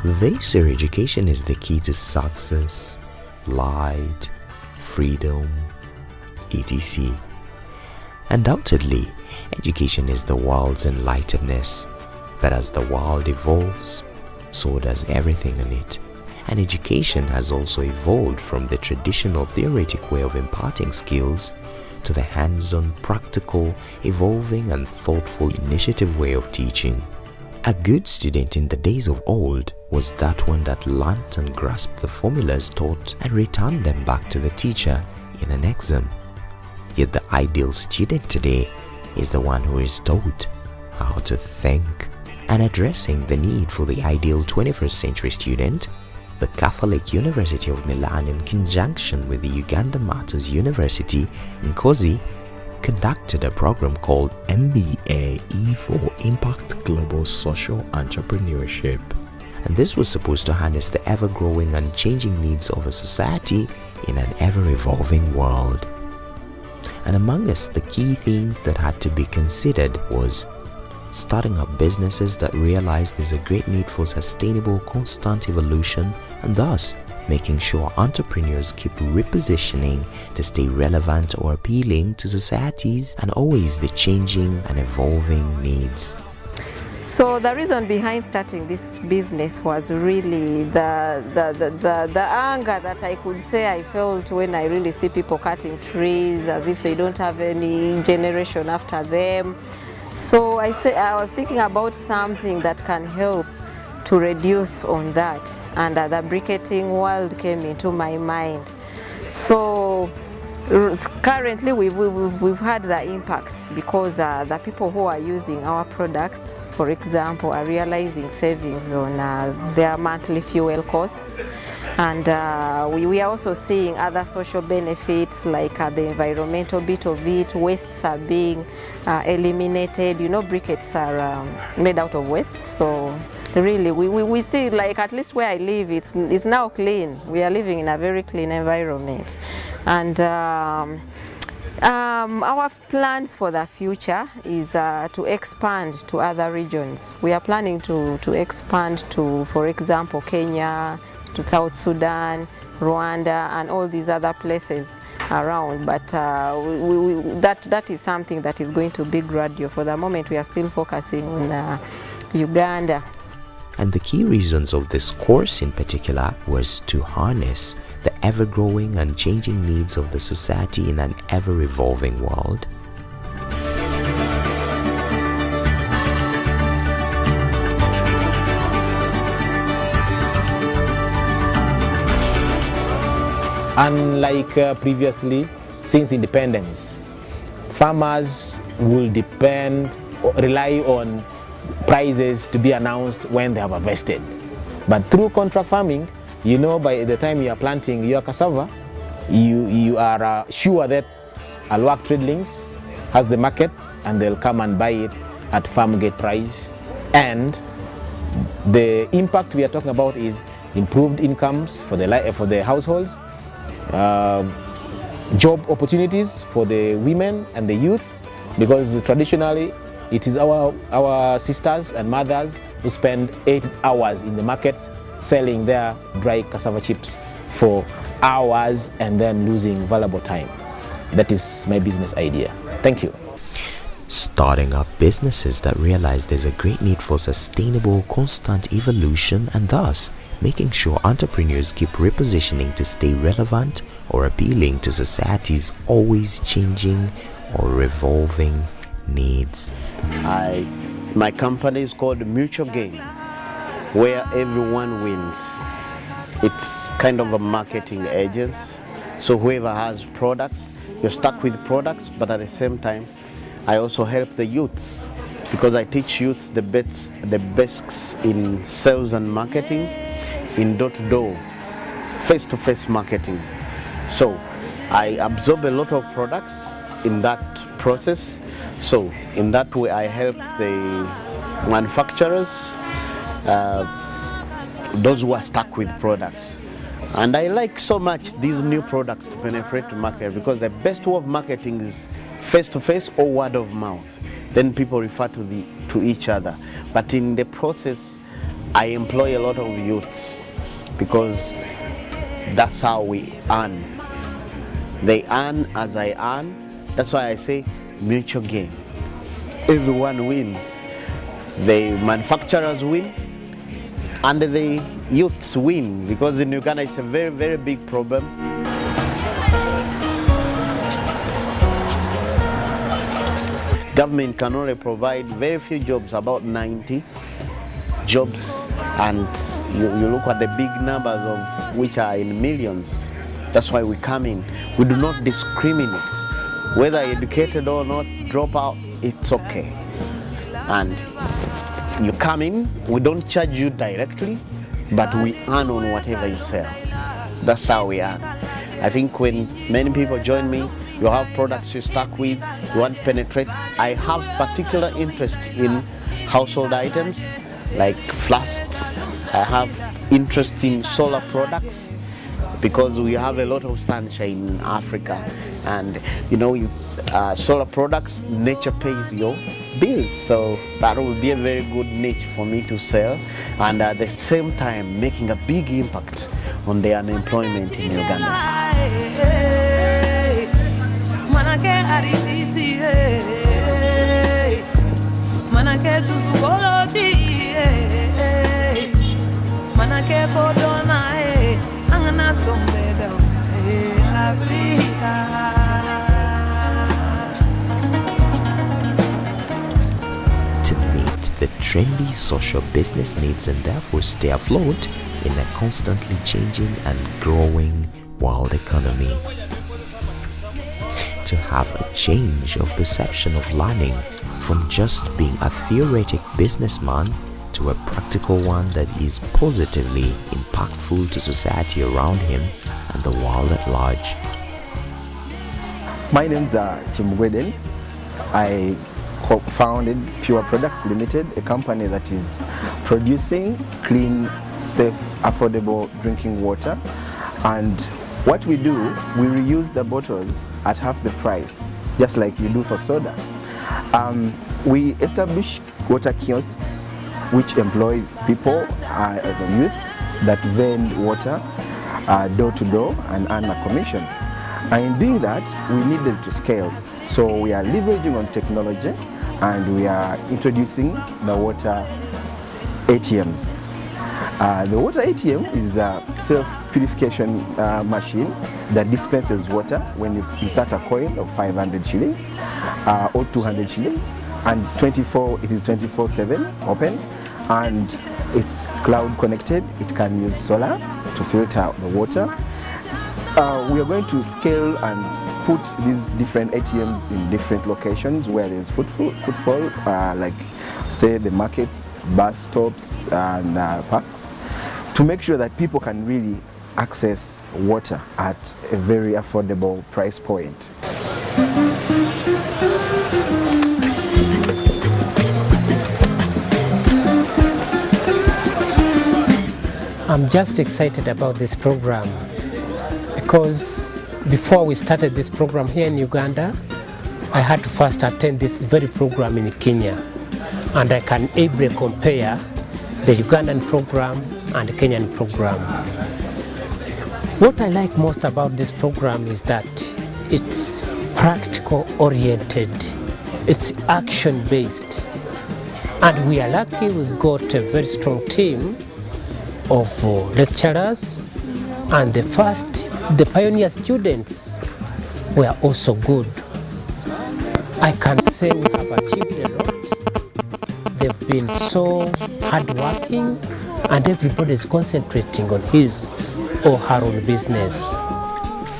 They say education is the key to success, light, freedom, etc. Undoubtedly, education is the world's enlightenedness, but as the world evolves, so does everything in it. And education has also evolved from the traditional theoretic way of imparting skills to the hands-on, practical, evolving and thoughtful initiative way of teaching. A good student in the days of old was that one that learnt and grasped the formulas taught and returned them back to the teacher in an exam. Yet the ideal student today is the one who is taught how to think. And addressing the need for the ideal 21st century student, the Catholic University of Milan, in conjunction with the Uganda Martyrs University in Kozi, conducted a program called MBA E4Impact Global Social Entrepreneurship. And this was supposed to harness the ever-growing and changing needs of a society in an ever-evolving world. And amongst the key things that had to be considered was starting up businesses that realize there's a great need for sustainable, constant evolution, and thus making sure entrepreneurs keep repositioning to stay relevant or appealing to societies and always the changing and evolving needs. So the reason behind starting this business was really the anger that I could say I felt when I really see people cutting trees as if they don't have any generation after them. So I was thinking about something that can help to reduce on that, and the briquetting world came into my mind. So currently we've had the impact because the people who are using our products, for example, are realizing savings on their monthly fuel costs, and we are also seeing other social benefits like the environmental bit of it. Wastes are being eliminated. You know, briquettes are made out of waste, so really we see, like, at least where I live, it's now clean. We are living in a very clean environment, and our plans for the future is to expand to other regions. We are planning to expand to, for example, Kenya, to South Sudan, Rwanda, and all these other places around. But that is something that is going to be gradual. For the moment, we are still focusing on Uganda. And the key reasons of this course in particular was to harness the ever-growing and changing needs of the society in an ever-evolving world. Unlike previously, since independence, farmers will rely on prices to be announced when they have harvested. But through contract farming, you know, by the time you are planting your cassava, you are sure that Alwak Trade Links has the market and they'll come and buy it at farm gate price. And the impact we are talking about is improved incomes for the households, job opportunities for the women and the youth, because traditionally it is our sisters and mothers who spend 8 hours in the markets selling their dry cassava chips for hours and then losing valuable time. That is my business idea. Thank you. Starting up businesses that realize there's a great need for sustainable, constant evolution, and thus making sure entrepreneurs keep repositioning to stay relevant or appealing to society's always changing or revolving needs. My company is called Mutual Gain, where everyone wins. It's kind of a marketing agency. So whoever has products, you're stuck with products, but at the same time, I also help the youths because I teach youths the basics in sales and marketing, in door-to-door, face-to-face marketing. So I absorb a lot of products in that process. So in that way, I help the manufacturers, those who are stuck with products. And I like so much these new products to penetrate the market because the best way of marketing is face-to-face or word of mouth. Then people refer to each other. But in the process, I employ a lot of youths because that's how we earn. They earn as I earn. That's why I say mutual gain. Everyone wins. The manufacturers win and the youths win, because in Uganda it's a very, very big problem. Government can only provide very few jobs, about 90 jobs, and you look at the big numbers of which are in millions. That's why we come in. We do not discriminate. Whether educated or not, drop out, it's okay. And you come in, we don't charge you directly, but we earn on whatever you sell. That's how we earn. I think when many people join me, you have products you're stuck with, you want to penetrate. I have particular interest in household items like flasks. I have interest in solar products because we have a lot of sunshine in Africa. And you know, solar products, nature pays your bills. So that will be a very good niche for me to sell, and at the same time making a big impact on the unemployment in Uganda. To meet the trendy social business needs and therefore stay afloat in a constantly changing and growing world economy. To have a change of perception of learning from just being a theoretic businessman to a practical one that is positively impactful to society around him and the world at large. My name's Chimugwedens. I co-founded Pure Products Limited, a company that is producing clean, safe, affordable drinking water. And what we do, we reuse the bottles at half the price, just like you do for soda. We establish water kiosks which employ people, youths, that vend water door to door and earn a commission. And in doing that, we needed to scale. So we are leveraging on technology and we are introducing the water ATMs. The water ATM is a self-purification machine that dispenses water when you insert a coin of 500 shillings or 200 shillings, and it is 24/7 open, and it's cloud connected. It can use solar to filter the water. We are going to scale and put these different ATMs in different locations where there's footfall, like say the markets, bus stops and parks, to make sure that people can really access water at a very affordable price point. I'm just excited about this program because before we started this program here in Uganda, I had to first attend this very program in Kenya, and I can ably compare the Ugandan program and the Kenyan program. What I like most about this program is that it's practical oriented, it's action based, and we are lucky we've got a very strong team of lecturers, and the pioneer students were also good. I can say we have achieved a lot. They've been so hardworking, and everybody is concentrating on his or her own business.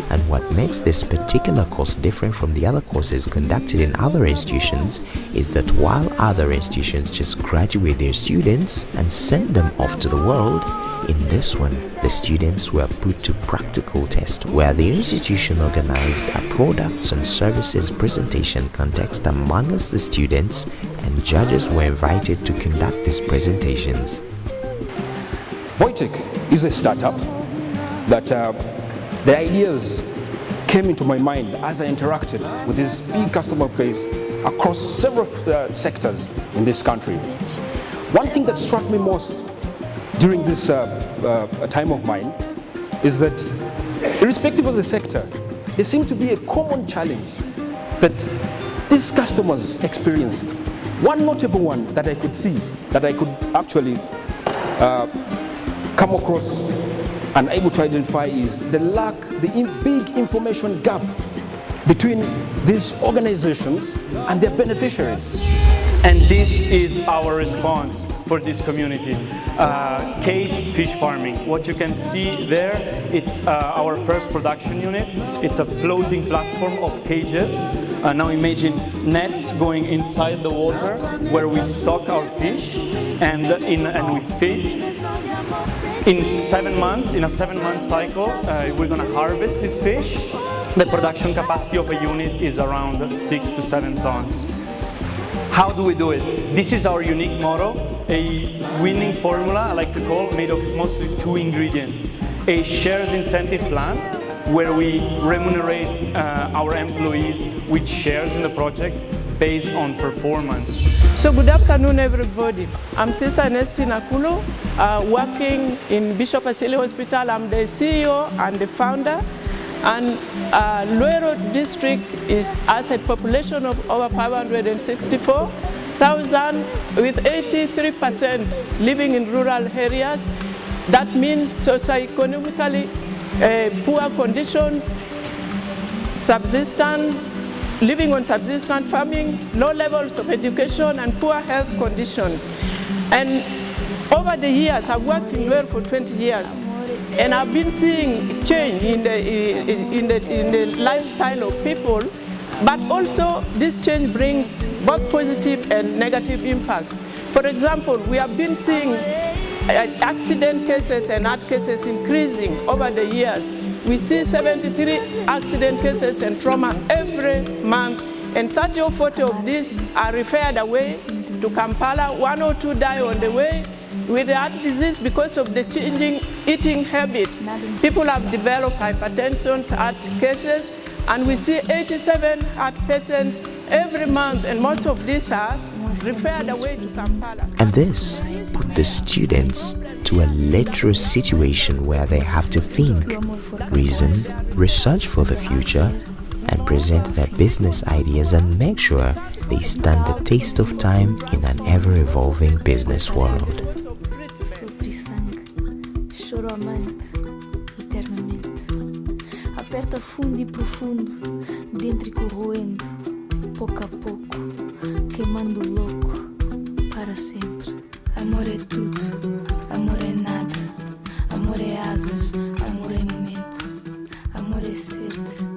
And what makes this particular course different from the other courses conducted in other institutions is that while other institutions just graduate their students and send them off to the world, in this one, the students were put to practical test where the institution organized a products and services presentation contest amongst the students, and judges were invited to conduct these presentations. Voitech is a startup that the ideas came into my mind as I interacted with this big customer base across several sectors in this country. One thing that struck me most during this time of mine is that, irrespective of the sector, there seems to be a common challenge that these customers experienced. One notable one that I could see, that I could actually come across and able to identify is the big information gap between these organizations and their beneficiaries. And this is our response for this community. Cage fish farming. What you can see there, it's our first production unit. It's a floating platform of cages. Now imagine nets going inside the water where we stock our fish and we feed. In 7 months, in a 7-month cycle, we're going to harvest this fish. The production capacity of a unit is around 6 to 7 tons. How do we do it? This is our unique model, a winning formula, I like to call, made of mostly 2 ingredients. A shares incentive plan, where we remunerate our employees with shares in the project based on performance. So good afternoon, everybody. I'm Sister Ernestina Kulu, working in Bishop Asili Hospital. I'm the CEO and the founder. And Luero district has a population of over 564,000 with 83% living in rural areas. That means socioeconomically poor conditions, living on subsistence farming, low levels of education and poor health conditions. And over the years, I've worked in Luero for 20 years. And I've been seeing change in the lifestyle of people, but also this change brings both positive and negative impacts. For example, we have been seeing accident cases and heart cases increasing over the years. We see 73 accident cases and trauma every month, and 30 or 40 of these are referred away to Kampala. 1 or 2 die on the way with the heart disease because of the changing eating habits. People have developed hypertension, heart cases, and we see 87 heart patients every month, and most of these are referred away to Kampala. And this put the students to a literate situation where they have to think, reason, research for the future, and present their business ideas and make sure they stand the test of time in an ever-evolving business world. Choro amante, eternamente. Aperta fundo e profundo, dentro e corroendo, pouco a pouco, queimando louco, para sempre. Amor é tudo, amor é nada, amor é asas, amor é momento, amor é sede.